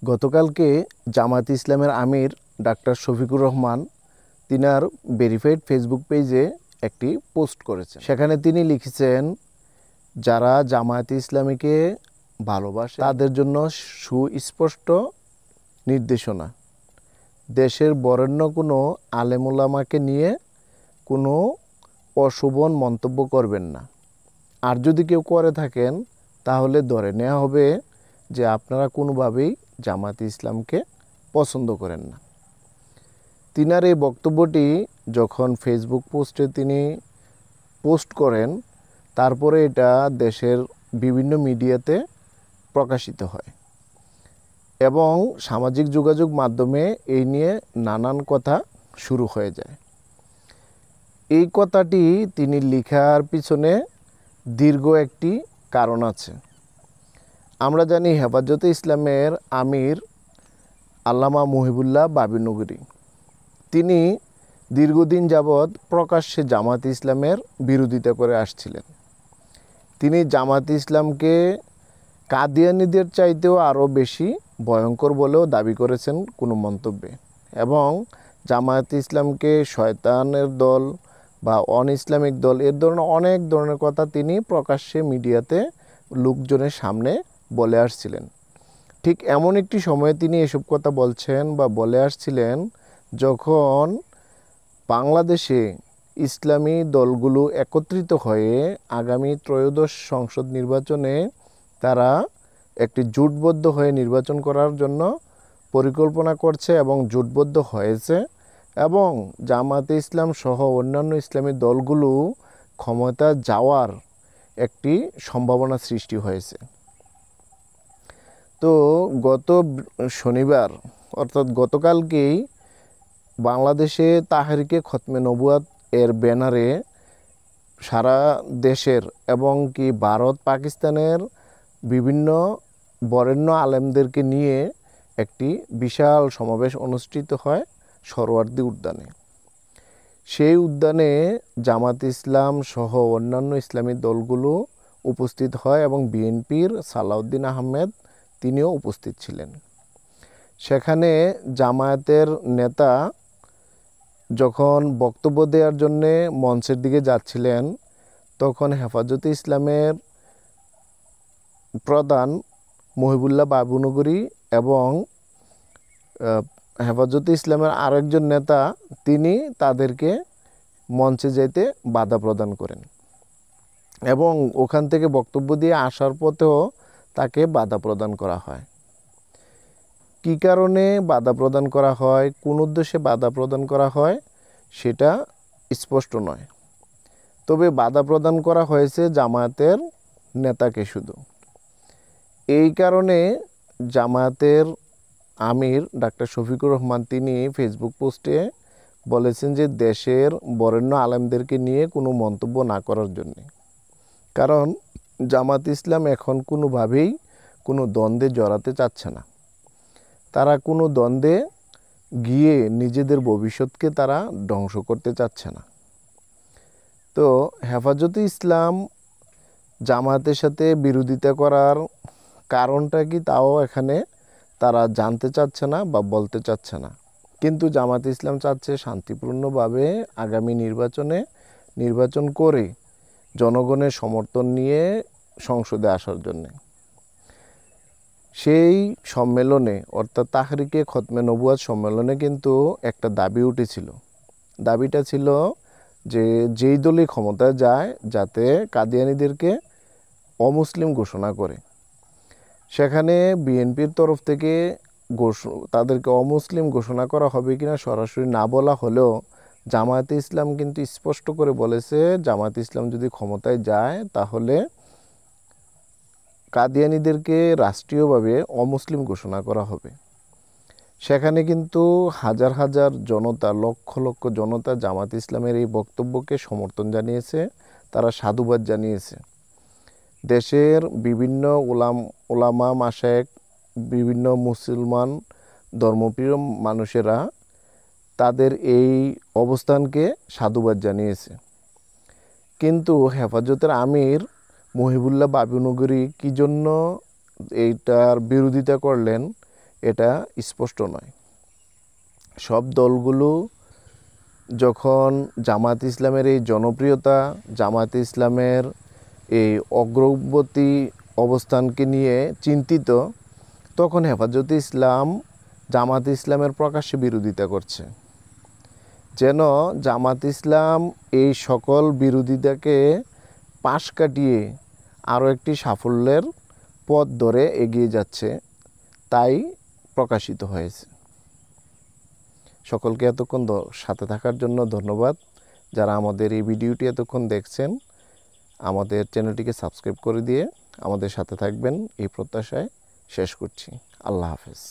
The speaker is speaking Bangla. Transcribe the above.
গতকালকে জামায়াতে ইসলামের আমির ডাক্তার শফিকুর রহমান তিনার ভেরিফাইড ফেসবুক পেজে একটি পোস্ট করেছেন। সেখানে তিনি লিখেছেন, যারা জামায়াতে ইসলামীকে ভালোবাসে তাদের জন্য সুস্পষ্ট নির্দেশনা, দেশের বরেণ্য কোনো আলেমুলামাকে নিয়ে কোনো অশোভন মন্তব্য করবেন না। আর যদি কেউ করে থাকেন তাহলে ধরে নেওয়া হবে যে আপনারা কোনোভাবেই জামায়াতে ইসলামকে পছন্দ করেন না। তিনার এই বক্তব্যটি যখন ফেসবুক পোস্টে তিনি পোস্ট করেন, তারপরে এটা দেশের বিভিন্ন মিডিয়াতে প্রকাশিত হয় এবং সামাজিক যোগাযোগ মাধ্যমে এই নিয়ে নানান কথা শুরু হয়ে যায়। এই কথাটি তিনি লেখার পিছনে দীর্ঘ একটি কারণ আছে। আমরা জানি হেফাজতে ইসলামের আমির আল্লামা মুহিবুল্লাহ বাবুনগরী, তিনি দীর্ঘদিন যাবৎ প্রকাশ্যে জামায়াতে ইসলামের বিরোধিতা করে আসছিলেন। তিনি জামায়াতে ইসলামকে কাদিয়ানীদের চাইতেও আরও বেশি ভয়ঙ্কর বলেও দাবি করেছেন কোনো মন্তব্যে, এবং জামায়াতে ইসলামকে শয়তানের দল বা অন ইসলামিক দল এর ধরনের অনেক ধরনের কথা তিনি প্রকাশ্যে মিডিয়াতে লোকজনের সামনে বলে আসছিলেন। ঠিক এমন একটি সময়ে তিনি এসব কথা বলছেন বা বলে আসছিলেন যখন বাংলাদেশে ইসলামী দলগুলো একত্রিত হয়ে আগামী ত্রয়োদশ সংসদ নির্বাচনে তারা একটি জোটবদ্ধ হয়ে নির্বাচন করার জন্য পরিকল্পনা করছে এবং জোটবদ্ধ হয়েছে, এবং জামায়াতে ইসলাম সহ অন্যান্য ইসলামী দলগুলো ক্ষমতা যাওয়ার একটি সম্ভাবনা সৃষ্টি হয়েছে। তো গত শনিবার অর্থাৎ গতকালকেই বাংলাদেশে তাহরিকে খতমে নবুয়াত এর ব্যানারে সারা দেশের এবং কি ভারত পাকিস্তানের বিভিন্ন বরেণ্য আলেমদেরকে নিয়ে একটি বিশাল সমাবেশ অনুষ্ঠিত হয় সরোয়ার্দী উদ্যানে। সেই উদ্যানে জামায়াতে ইসলাম সহ অন্যান্য ইসলামী দলগুলো উপস্থিত হয় এবং বিএনপির সালাউদ্দিন আহমেদ তিনিও উপস্থিত ছিলেন। সেখানে জামায়াতের নেতা যখন বক্তব্য দেওয়ার জন্যে মঞ্চের দিকে যাচ্ছিলেন, তখন হেফাজতে ইসলামের প্রধান মুহিবুল্লাহ বাবুনগরী এবং হেফাজতে ইসলামের আরেকজন নেতা তিনি তাদেরকে মঞ্চে যেতে বাধা প্রদান করেন এবং ওখান থেকে বক্তব্য দিয়ে আসার পথেও তাকে বাধা প্রদান করা হয়। কী কারণে বাধা প্রদান করা হয়, কোন উদ্দেশ্যে বাধা প্রদান করা হয় সেটা স্পষ্ট নয়, তবে বাধা প্রদান করা হয়েছে জামায়াতের নেতাকে শুধু। এই কারণে জামায়াতের আমির ডাক্তার শফিকুর রহমান তিনি ফেসবুক পোস্টে বলেছেন যে দেশের বরেণ্য আলেমদেরকে নিয়ে কোনো মন্তব্য না করার জন্যে, কারণ জামায়াতে ইসলাম এখন কোনোভাবেই কোনো দ্বন্দ্বে জড়াতে চাচ্ছে না। তারা কোনো দ্বন্দ্বে গিয়ে নিজেদের ভবিষ্যৎকে তারা ধ্বংস করতে চাচ্ছে না। তো হেফাজতে ইসলাম জামায়াতের সাথে বিরোধিতা করার কারণটা কি তাও এখানে তারা জানতে চাচ্ছে না বা বলতে চাচ্ছে না, কিন্তু জামায়াতে ইসলাম চাচ্ছে শান্তিপূর্ণভাবে আগামী নির্বাচন করে জনগণের সমর্থন নিয়ে সংসদে আসার জন্যে। সেই সম্মেলনে অর্থাৎ তাহরিকে খতমে নবুয়াত সম্মেলনে কিন্তু একটা দাবি উঠেছিল। দাবিটা ছিল যে যেই দলই ক্ষমতায় যায় যাতে কাদিয়ানীদেরকে অমুসলিম ঘোষণা করে। সেখানে বিএনপির তরফ থেকে তাদেরকে অমুসলিম ঘোষণা করা হবে কিনা সরাসরি না বলা হলেও জামায়াতে ইসলাম কিন্তু স্পষ্ট করে বলেছে জামায়াতে ইসলাম যদি ক্ষমতায় যায় তাহলে কাদিয়ানীদেরকে রাষ্ট্রীয়ভাবে অমুসলিম ঘোষণা করা হবে। সেখানে কিন্তু হাজার হাজার জনতা, লক্ষ লক্ষ জনতা জামায়াতে ইসলামের এই বক্তব্যকে সমর্থন জানিয়েছে, তারা সাধুবাদ জানিয়েছে। দেশের বিভিন্ন ওলামা মাশায়েখ, বিভিন্ন মুসলমান ধর্মপ্রিয় মানুষেরা তাদের এই অবস্থানকে সাধুবাদ জানিয়েছে। কিন্তু হেফাজতের আমির মুহিবুল্লাহ বাবুনগরী কী জন্য এইটার বিরোধিতা করলেন, এটা স্পষ্ট নয়। সব দলগুলো যখন জামাত ইসলামের এই জনপ্রিয়তা, জামাত ইসলামের এই অগ্রগতি অবস্থানকে নিয়ে চিন্তিত, তখন হেফাজতে ইসলাম জামাত ইসলামের প্রকাশ্যে বিরোধিতা করছে। যেন জামাত ইসলাম এই সকল বিরোধিতাকে পাশ কাটিয়ে আরও একটি সাফল্যের পথ ধরে এগিয়ে যাচ্ছে, তাই প্রকাশিত হয়েছে। সকলকে এতক্ষণ সাথে থাকার জন্য ধন্যবাদ। যারা আমাদের এই ভিডিওটি এতক্ষণ দেখছেন, আমাদের চ্যানেলটিকে সাবস্ক্রাইব করে দিয়ে আমাদের সাথে থাকবেন এই প্রত্যাশায় শেষ করছি। আল্লাহ হাফেজ।